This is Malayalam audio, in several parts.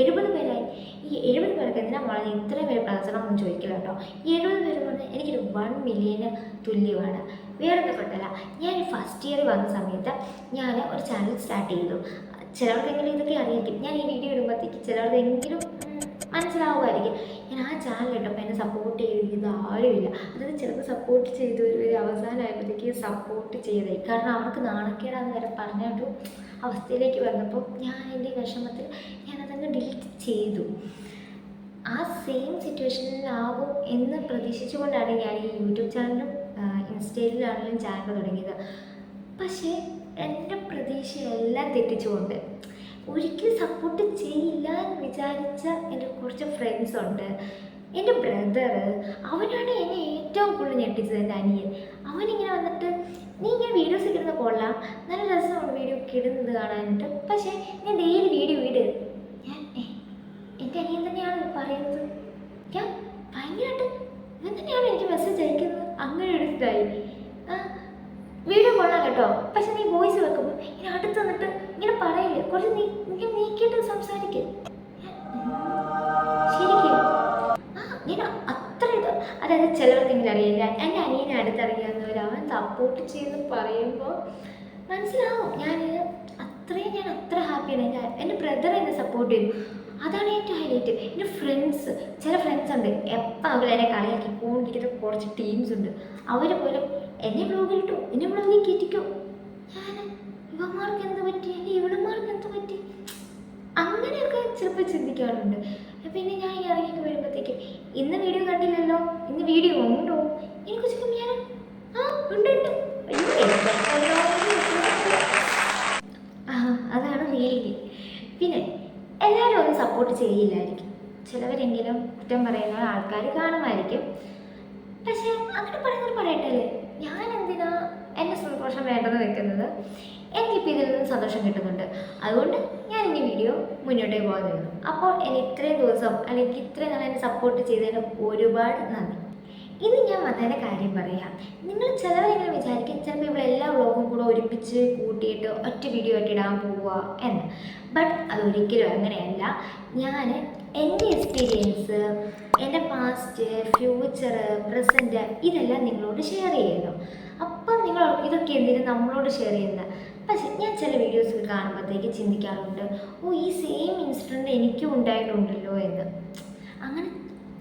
70 പേരായി. ഈ 70 പേർക്ക് എന്തിനാണ് വളരെ ഇത്രയും പേര് പ്രസരണം എന്ന് ചോദിക്കില്ല കേട്ടോ. ഈ 70 പേര് പറഞ്ഞാൽ എനിക്കൊരു 1 മില്യന് തുല്യമാണ്. വേറെ പെട്ടല്ല, ഞാൻ ഫസ്റ്റ് ഇയർ വന്ന സമയത്ത് ഞാൻ ഒരു ചാനൽ സ്റ്റാർട്ട് ചെയ്തു. ചിലർക്കെങ്കിലും ഇതൊക്കെ അറിയായിരിക്കും. ഞാൻ ഈ വീഡിയോ ഇടുമ്പോഴത്തേക്ക് ചിലർക്കെങ്കിലും മനസ്സിലാവുമായിരിക്കും. ഞാൻ ആ ചാനലിട്ടപ്പോൾ എന്നെ സപ്പോർട്ട് ചെയ്ത് ആരുമില്ല. അതായത് ചിലപ്പോൾ സപ്പോർട്ട് ചെയ്തവർ അവസാനമായപ്പോഴത്തേക്ക് സപ്പോർട്ട് ചെയ്തേ, കാരണം അവർക്ക് നാണക്കേടാന്ന് വരെ പറഞ്ഞൊരു അവസ്ഥയിലേക്ക് വന്നപ്പോൾ ഞാൻ എൻ്റെ വിഷമത്തിൽ ഞാനതങ്ങ് ഡിലീറ്റ് ചെയ്തു. ആ സെയിം സിറ്റുവേഷനിലാകും എന്ന് പ്രതീക്ഷിച്ചുകൊണ്ടാണ് ഞാൻ ഈ യൂട്യൂബ് ചാനലും ഇൻസ്റ്റയിലാണെങ്കിലും ചാനൽ തുടങ്ങിയത്. പക്ഷേ എൻ്റെ പ്രതീക്ഷയെല്ലാം തെറ്റിച്ചുകൊണ്ട് ഒരിക്കലും സപ്പോർട്ട് ചെയ്യില്ല എന്ന് വിചാരിച്ച എൻ്റെ കുറച്ച് ഫ്രണ്ട്സുണ്ട്. എൻ്റെ ബ്രദർ, അവനാണ് എന്നെ ഏറ്റവും കൂടുതൽ ഞെട്ടിച്ചത്. എൻ്റെ അനിയൻ, അവനിങ്ങനെ വന്നിട്ട് നീ ഇങ്ങനെ വീഡിയോസ് ഇടുന്നത് കൊള്ളാം, നല്ല രസമാണ് വീഡിയോ ഒക്കെ ഇടുന്നത് കാണാനായിട്ട്, പക്ഷേ ഞാൻ ഡെയിലി വീഡിയോ ഇട്. ഞാൻ എൻ്റെ അനിയൻ തന്നെയാണ് പറയുന്നത്. ഞാൻ ഭയങ്കരമായിട്ട് ഇവൻ തന്നെയാണ് എനിക്ക് മെസ്സേജ് അയക്കുന്നത്. അങ്ങനെ ഒരു ഇതായി. വീഡിയോ കൊള്ളാം കേട്ടോ, പക്ഷെ നീ വോയിസ് വെക്കുമ്പോൾ ഇങ്ങനെ അടുത്ത് നിന്നിട്ട് ഇങ്ങനെ പറയില്ലേ, കുറച്ച് ഇങ്ങനെ നീക്കിയിട്ട് സംസാരിക്കുക. ശരിക്കും ഞാൻ അത്ര ഇത്, അതായത് ചിലവർക്കെങ്കിലും അറിയില്ല, എൻ്റെ അനിയനെ അടുത്തറിയാവുന്നവർ അവൻ സപ്പോർട്ട് ചെയ്ത് പറയുമ്പോൾ മനസ്സിലാവും ഞാൻ അത്ര ഹാപ്പിയാണ്. എൻ്റെ ബ്രദർ എന്നെ സപ്പോർട്ട് ചെയ്തു, അതാണ് ഏറ്റവും ഹൈലൈറ്റ്. എൻ്റെ ഫ്രണ്ട്സ്, ചില ഫ്രണ്ട്സ് ഉണ്ട് എപ്പോൾ അവർ എന്നെ കളിയാക്കി കൊണ്ടിരിക്കുന്ന കുറച്ച് ടീംസ് ഉണ്ട്. അവർ പോലും എന്നെ വ്ളോഗിലിട്ടു, എന്നെ വ്ളോഗിൽ കയറ്റിക്കും. ഞാൻ ഇവന്മാർക്ക് എന്ത് പറ്റി, അല്ലെങ്കിൽ ഇവിടന്മാർക്ക് എന്ത് പറ്റി, അങ്ങനെയൊക്കെ ചിലപ്പോൾ ചിന്തിക്കാറുണ്ട്. പിന്നെ ഞാൻ ഈ ഇറങ്ങിയൊക്കെ വരുമ്പോഴത്തേക്കും ഇന്ന് വീഡിയോ കണ്ടില്ലല്ലോ, ഇന്ന് വീഡിയോ ഉണ്ടോ, എനിക്ക് ചിലപ്പോൾ ഞാൻ ഉണ്ട് അതാണ് ഫീലിംഗ്. പിന്നെ എല്ലാവരും ഒന്നും സപ്പോർട്ട് ചെയ്യില്ലായിരിക്കും, ചിലവരെങ്കിലും കുറ്റം പറയുന്ന ആൾക്കാർ കാണുമായിരിക്കും. പക്ഷേ അങ്ങനെ പറയുന്നത് പറയട്ടല്ലേ, ഞാൻ എന്തിനാ എൻ്റെ സന്തോഷം വേണ്ടെന്ന് വെക്കുന്നത്? എനിക്കിപ്പോൾ ഇതിൽ നിന്ന് സന്തോഷം കിട്ടുന്നുണ്ട്, അതുകൊണ്ട് ഞാൻ ഇനി വീഡിയോ മുന്നോട്ടേ പോകാൻ നിന്നു. അപ്പോൾ എന്നെ ഇത്രയും ദിവസം അല്ലെങ്കിൽ ഇത്രയും നാളെ എന്നെ സപ്പോർട്ട് ചെയ്തതിന് ഒരുപാട് നന്ദി. ഇനി ഞാൻ വന്നതിൻ്റെ കാര്യം പറയാം. നിങ്ങൾ ചിലവരെങ്ങനെ വിചാരിക്കും ചിലപ്പോൾ ഇവിടെ എല്ലാ വ്ളോഗും കൂടെ ഒരുമിച്ച് കൂട്ടിയിട്ട് ഒറ്റ വീഡിയോ ആയിട്ട് ഇടാൻ പോവുക എന്ന്. ബട്ട് അതൊരിക്കലും അങ്ങനെയല്ല. ഞാൻ എൻ്റെ എക്സ്പീരിയൻസ്, എൻ്റെ പാസ്റ്റ്, ഫ്യൂച്ചർ, പ്രസൻറ്റ് ഇതെല്ലാം നിങ്ങളോട് ഷെയർ ചെയ്യുന്നു. അപ്പം നിങ്ങൾ ഇതൊക്കെ എന്തിനും നമ്മളോട് ഷെയർ ചെയ്യുന്നത്. പക്ഷേ ഞാൻ ചില വീഡിയോസ് കാണുമ്പോഴത്തേക്ക് ചിന്തിക്കാറുണ്ട്, ഈ സെയിം ഇൻസിഡൻറ്റ് എനിക്കും ഉണ്ടായിട്ടുണ്ടല്ലോ എന്ന്. അങ്ങനെ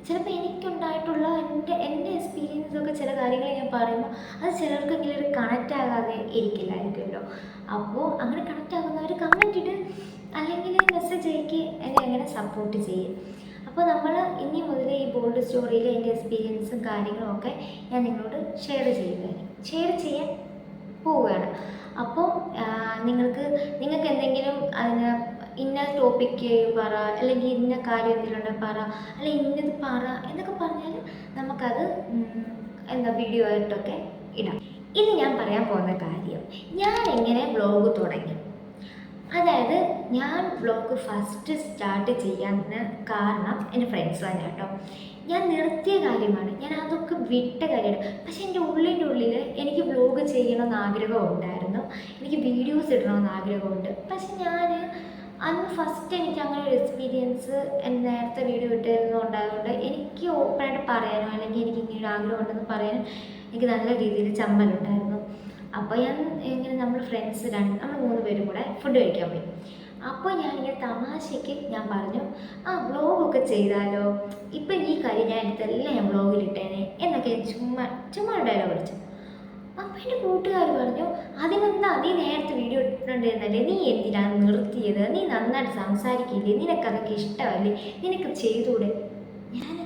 ചിലപ്പോൾ എനിക്കുണ്ടായിട്ടുള്ള എൻ്റെ എക്സ്പീരിയൻസൊക്കെ ചില കാര്യങ്ങൾ ഞാൻ പറയുമ്പോൾ അത് ചിലർക്കെങ്കിലും ഒരു കണക്റ്റ് ആകാതെ ഇരിക്കില്ലായിരിക്കുമല്ലോ. അപ്പോൾ അങ്ങനെ കണക്റ്റ് ആകുന്നവർ കമൻറ്റ് ഇട്ട് അല്ലെങ്കിൽ മെസ്സേജ് അയക്കി എന്നെ അങ്ങനെ സപ്പോർട്ട് ചെയ്യും. അപ്പോൾ നമ്മൾ ഇനി മുതൽ ഈ ബോൾഡ് സ്റ്റോറിയിൽ എൻ്റെ എക്സ്പീരിയൻസും കാര്യങ്ങളും ഒക്കെ ഞാൻ നിങ്ങളോട് ഷെയർ ചെയ്യാൻ പോവുകയാണ്. അപ്പോൾ നിങ്ങൾക്ക് എന്തെങ്കിലും അതിന് ഇന്ന ടോപ്പിക്ക് പറ, അല്ലെങ്കിൽ ഇന്ന കാര്യം എന്തെങ്കിലും പറ, അല്ലെങ്കിൽ ഇന്നത് പറ എന്നൊക്കെ പറഞ്ഞാൽ നമുക്കത് വീഡിയോ ആയിട്ടൊക്കെ ഇടാം. ഇനി ഞാൻ പറയാൻ പോകുന്ന കാര്യം, ഞാൻ എങ്ങനെ വ്ളോഗ് തുടങ്ങി. അതായത് ഞാൻ വ്ളോഗ് ഫസ്റ്റ് സ്റ്റാർട്ട് ചെയ്യാൻ കാരണം എൻ്റെ ഫ്രണ്ട്സ് തന്നെ കേട്ടോ. ഞാൻ നിർത്തിയ കാര്യമാണ്, ഞാൻ അതൊക്കെ വിട്ട കാര്യമാണ്. പക്ഷേ എൻ്റെ ഉള്ളിൽ എനിക്ക് വ്ളോഗ് ചെയ്യണമെന്ന് ആഗ്രഹമുണ്ടായിരുന്നു, എനിക്ക് വീഡിയോസ് ഇടണമെന്ന് ആഗ്രഹമുണ്ട്. പക്ഷെ ഞാൻ അന്ന് ഫസ്റ്റ് എനിക്ക് അങ്ങനെ ഒരു എക്സ്പീരിയൻസ് നേരത്തെ വീഡിയോ ഇട്ടിരുന്നുണ്ടായതുകൊണ്ട് എനിക്ക് ഓപ്പണായിട്ട് പറയാനോ അല്ലെങ്കിൽ എനിക്ക് ഇങ്ങനെ ഒരു ആഗ്രഹം ഉണ്ടെന്ന് പറയാനും എനിക്ക് നല്ല രീതിയിൽ ചമ്മലുണ്ടായിരുന്നു. അപ്പോൾ ഞാൻ ഇങ്ങനെ നമ്മൾ ഫ്രണ്ട്സ് നമ്മൾ 3 പേരും കൂടെ ഫുഡ് കഴിക്കാൻ പോയി. അപ്പോൾ ഞാനിങ്ങനെ തമാശയ്ക്ക് ഞാൻ പറഞ്ഞു, വ്ളോഗൊക്കെ ചെയ്താലോ, ഇപ്പം ഈ കാര്യം ഞാൻ എടുത്തെല്ലാം ഞാൻ വ്ളോഗിലിട്ടേനെ എന്നൊക്കെ ചുമ്മാ ഡയലോഗ് അടിച്ചു. അപ്പോൾ എൻ്റെ കൂട്ടുകാർ പറഞ്ഞു, അതിനെന്താ നീ നേരത്തെ വീഡിയോ ഇട്ടിട്ടുണ്ടെന്നല്ലേ, നീ എന്തിനാണ് നിർത്തിയത്, നീ നന്നായിട്ട് സംസാരിക്കില്ലേ, നിനക്കതൊക്കെ ഇഷ്ടമല്ലേ, നിനക്ക് ചെയ്തൂടെ. ഞാൻ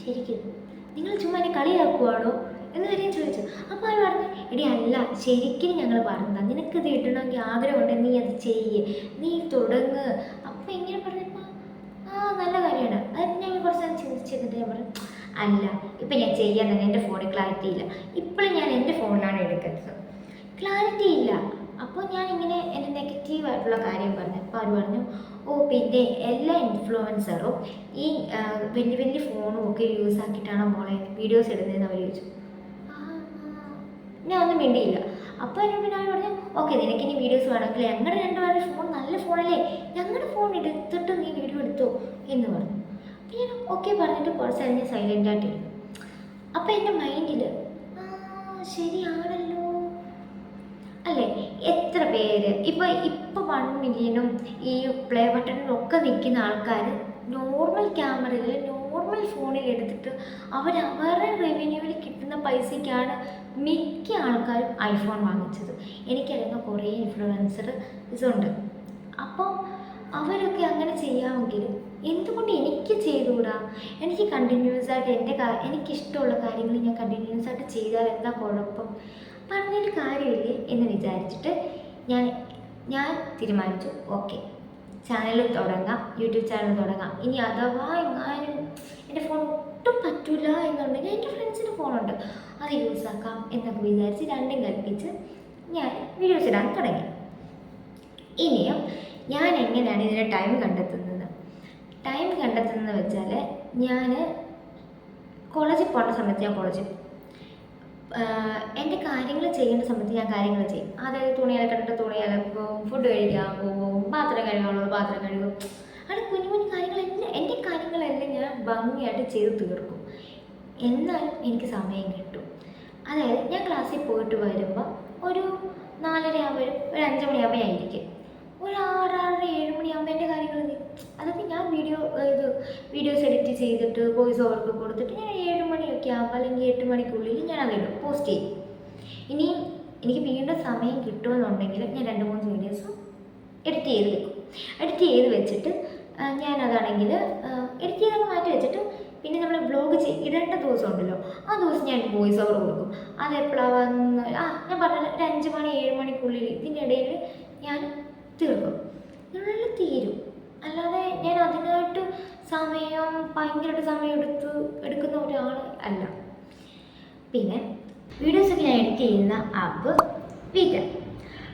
ശരിക്കും നിങ്ങൾ ചുമ്മാ എന്നെ കളിയാക്കുവാണോ എന്ന് വരെ ചോദിച്ചു. അപ്പോൾ അവർ പറഞ്ഞു, എടി അല്ല, ശരിക്കും ഞങ്ങൾ പറഞ്ഞതാണ്, നിനക്കിത് ഇടണമെങ്കിൽ ആഗ്രഹമുണ്ടെങ്കിൽ നീ അത് ചെയ്യ്, നീ തുടങ്ങ്. അപ്പോൾ ഇങ്ങനെ പറഞ്ഞപ്പോൾ നല്ല കാര്യമാണ്. അത് ഞാൻ കുറച്ച് നേരം ചിന്തിച്ചിരുന്നിട്ട് ഞാൻ പറഞ്ഞു, അല്ല ഇപ്പം ഞാൻ ചെയ്യാൻ തന്നെ എൻ്റെ ഫോണിൽ ക്ലാരിറ്റി ഇല്ല, ഇപ്പോഴും ഞാൻ എൻ്റെ ഫോണിലാണ് എടുക്കുന്നത്, ക്ലാരിറ്റി ഇല്ല. അപ്പോൾ ഞാനിങ്ങനെ എൻ്റെ നെഗറ്റീവായിട്ടുള്ള കാര്യം പറഞ്ഞു. അപ്പോൾ അവർ പറഞ്ഞു, പിന്നെ എല്ലാ ഇൻഫ്ലുവൻസറും ഈ വലിയ ഫോണും ഒക്കെ യൂസ് ആക്കിയിട്ടാണോ മോളെ വീഡിയോസ് ഇടുന്നതെന്ന് അവർ ചോദിച്ചു. ഞാൻ ഒന്നും മിണ്ടിയില്ല. അപ്പോൾ എന്നോട് ഞാൻ പറഞ്ഞു, ഓക്കെ നിനക്കിനി വീഡിയോസ് വേണമെങ്കിൽ ഞങ്ങളുടെ 2 പേരുടെ ഫോൺ നല്ല ഫോണല്ലേ, ഞങ്ങളുടെ ഫോൺ എടുത്തിട്ട് നീ വീഡിയോ എടുത്ത് എന്ന് പറഞ്ഞു. അപ്പം ഞാൻ ഓക്കെ പറഞ്ഞിട്ട് കുറച്ച് കഴിഞ്ഞ് സൈലൻ്റായിട്ടിരുന്നു. അപ്പം എൻ്റെ മൈൻഡിൽ ശരിയാണല്ലോ അല്ലേ, എത്ര പേര് ഇപ്പം 1 മില്യണും ഈ പ്ലേ ബട്ടണിലും ഒക്കെ നിൽക്കുന്ന ആൾക്കാർ നോർമൽ ക്യാമറയിൽ നോർമൽ ഫോണിൽ എടുത്തിട്ട് അവരവരുടെ റവന്യൂവിൽ കിട്ടുന്ന പൈസയ്ക്കാണ് മിക്ക ആൾക്കാരും ഐഫോൺ വാങ്ങിച്ചത്. എനിക്കറിയുന്ന കുറേ ഇൻഫ്ലുവൻസേഴ്സുണ്ട്. അപ്പോൾ അവരൊക്കെ അങ്ങനെ ചെയ്യാമെങ്കിൽ എന്തുകൊണ്ട് എനിക്ക് ചെയ്തുകൂടാ? എനിക്ക് കണ്ടിന്യൂസ് ആയിട്ട് എനിക്കിഷ്ടമുള്ള കാര്യങ്ങൾ ഞാൻ കണ്ടിന്യൂസ് ആയിട്ട് ചെയ്താൽ എന്താ കുഴപ്പം? പറഞ്ഞിട്ട് കാര്യമില്ലേ എന്ന് വിചാരിച്ചിട്ട് ഞാൻ തീരുമാനിച്ചു, ഓക്കെ ചാനൽ തുടങ്ങാം, യൂട്യൂബ് ചാനൽ തുടങ്ങാം. ഇനി അഥവാ എങ്ങാനും എൻ്റെ ഫോൺ ഒട്ടും പറ്റില്ല എന്നുണ്ടെങ്കിൽ എൻ്റെ ഫ്രണ്ട്സിന് ഫോണുണ്ട്, അത് യൂസ് ആക്കാം എന്നൊക്കെ വിചാരിച്ച് രണ്ടും കൽപ്പിച്ച് ഞാൻ വീഡിയോസ് ഇടാൻ തുടങ്ങി. ഇനിയും ഞാൻ എങ്ങനെയാണ് ഇതിന് ടൈം കണ്ടെത്തുന്നത് വെച്ചാൽ ഞാൻ കോളേജിൽ പോകേണ്ട സമയത്ത് ഞാൻ കോളേജിൽ പോകും. എൻ്റെ കാര്യങ്ങൾ ചെയ്യേണ്ട സമയത്ത് ഞാൻ കാര്യങ്ങൾ ചെയ്യും. അതായത് തുണി അലക്കേണ്ട തുണി അലക്കും, ഫുഡ് കഴിക്കാൻ പോകും, പാത്രം കഴുകാനുള്ളത് പാത്രം കഴുകും. അങ്ങനെ കുഞ്ഞു കുഞ്ഞു കാര്യങ്ങളെല്ലാം എൻ്റെ കാര്യങ്ങളെല്ലാം ഞാൻ ഭംഗിയായിട്ട് ചെയ്ത് തീർക്കും. എന്നാലും എനിക്ക് സമയം കിട്ടും. അതായത് ഞാൻ ക്ലാസ്സിൽ പോയിട്ട് വരുമ്പോൾ ഒരു 4:30 ആകുമ്പോഴും ഒരു 5 മണിയാകുമ്പോൾ ആയിരിക്കും. ഒരു 6, 6:30, 7 മണിയാകുമ്പോൾ എൻ്റെ കാര്യങ്ങൾ അതായത് ഞാൻ വീഡിയോസ് എഡിറ്റ് ചെയ്തിട്ട് വോയിസ് ഓവർക്ക് കൊടുത്തിട്ട് ഞാൻ 7 മണിയൊക്കെ ആകുമ്പോൾ അല്ലെങ്കിൽ 8 മണിക്കുള്ളിൽ ഞാൻ അതിടും, പോസ്റ്റ് ചെയ്യും. ഇനിയും എനിക്ക് വീണ്ടും സമയം കിട്ടുമെന്നുണ്ടെങ്കിൽ ഞാൻ 2-3 വീഡിയോസ് എഡിറ്റ് ചെയ്ത് വെച്ചിട്ട് ഞാനതാണെങ്കിൽ എഡിറ്റ് ചെയ്തൊക്കെ മാറ്റി വെച്ചിട്ട് പിന്നെ നമ്മൾ വ്ളോഗ് ഇടേണ്ട ദിവസം ഉണ്ടല്ലോ, ആ ദിവസം ഞാൻ വോയിസ് ഓവർ കൊടുക്കും. അതെപ്പോഴാന്ന് ഞാൻ പറഞ്ഞ 5 മണി 7 മണിക്കുള്ളിൽ ഇതിൻ്റെ ഇടയിൽ ഞാൻ തീർക്കും. ഇതിനുള്ളിൽ തീരും. അല്ലാതെ ഞാൻ അതിനായിട്ട് ഭയങ്കരമായിട്ട് സമയം എടുക്കുന്ന ഒരാൾ അല്ല. പിന്നെ വീഡിയോസൊക്കെ ഞാൻ എഡിറ്റ് ചെയ്യുന്ന ആപ്പ് വീറ്റ.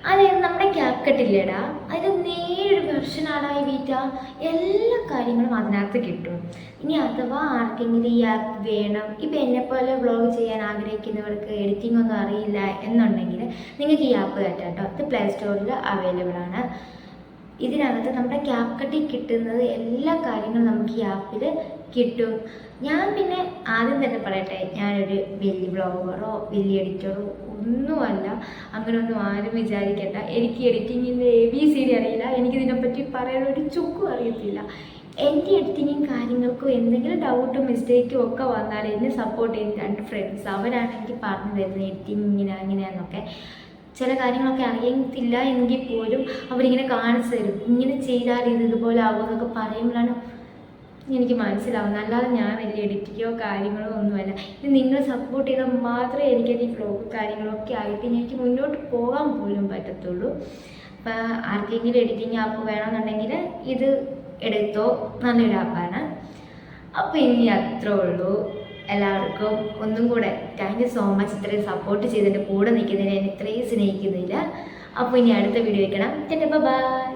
അതായത് നമ്മുടെ ക്യാപ്കട്ടില്ലേടാ, അതിൽ നേരൊരു വെർഷനാണ് ഈ വീറ്റ. എല്ലാ കാര്യങ്ങളും അതിനകത്ത് കിട്ടും. ഇനി അഥവാ ആർക്കെങ്കിലും ഈ ആപ്പ് വേണം, ഇപ്പം എന്നെപ്പോലെ വ്ളോഗ് ചെയ്യാൻ ആഗ്രഹിക്കുന്നവർക്ക് എഡിറ്റിംഗ് ഒന്നും അറിയില്ല എന്നുണ്ടെങ്കിൽ നിങ്ങൾക്ക് ഈ ആപ്പ് കയറ്റാം കേട്ടോ. ഇത് പ്ലേ സ്റ്റോറിൽ അവൈലബിൾ ആണ്. ഇതിനകത്ത് നമ്മുടെ ക്യാപ്കട്ടിൽ കിട്ടുന്നത് എല്ലാ കാര്യങ്ങളും നമുക്ക് ഈ ആപ്പിൽ കിട്ടും. ഞാൻ പിന്നെ ആദ്യം തന്നെ പറയട്ടെ, ഞാനൊരു വലിയ വ്ളോഗറോ വലിയ എഡിറ്ററോ ഒന്നുമല്ല. അങ്ങനെയൊന്നും ആരും വിചാരിക്കണ്ട. എനിക്ക് എഡിറ്റിങ്ങിൻ്റെ ABCD അറിയില്ല. എനിക്കിതിനെപ്പറ്റി പറയാനൊരു ചുക്കും അറിയത്തില്ല. എൻ്റെ എഡിറ്റിങ്ങും കാര്യങ്ങൾക്കും എന്തെങ്കിലും ഡൗട്ടും മിസ്റ്റേക്കും ഒക്കെ വന്നാൽ എന്നെ സപ്പോർട്ട് ചെയ്യുന്ന 2 ഫ്രണ്ട്സ്, അവരാണെങ്കിൽ പറഞ്ഞു തരുന്നത് എഡിറ്റിംഗ് അങ്ങനെയാന്നൊക്കെ. ചില കാര്യങ്ങളൊക്കെ അറിയത്തില്ല എങ്കിൽ പോലും അവരിങ്ങനെ കാണിച്ചു തരും, ഇങ്ങനെ ചെയ്താൽ ഇതുപോലെ ആകുമെന്നൊക്കെ പറയുമ്പോഴാണ് എനിക്ക് മനസ്സിലാവുന്നത്. അല്ലാതെ ഞാൻ വലിയ എഡിറ്റിങ്ങോ കാര്യങ്ങളോ ഒന്നുമല്ല. ഇത് നിങ്ങൾ സപ്പോർട്ട് ചെയ്താൽ മാത്രമേ എനിക്കത് ഈ വ്ളോഗ് കാര്യങ്ങളൊക്കെ ആയിട്ട് എനിക്ക് മുന്നോട്ട് പോകാൻ പോലും പറ്റത്തുള്ളൂ. അപ്പം ആർക്കെങ്കിലും എഡിറ്റിംഗ് ആപ്പ് വേണമെന്നുണ്ടെങ്കിൽ ഇത് എടുത്തോ, നല്ലൊരു ആപ്പാണ്. അപ്പോൾ ഇനി അത്രേ ഉള്ളൂ. എല്ലാവർക്കും ഒന്നും കൂടെ താങ്ക് യു സോ മച്ച്. ഇത്രയും സപ്പോർട്ട് ചെയ്തിട്ട് കൂടെ നിൽക്കുന്നതിന് എന്നെ ഇത്രയും സ്നേഹിക്കുന്നില്ല. അപ്പോൾ ഇനി അടുത്ത വീഡിയോ വയ്ക്കണം. ബൈ.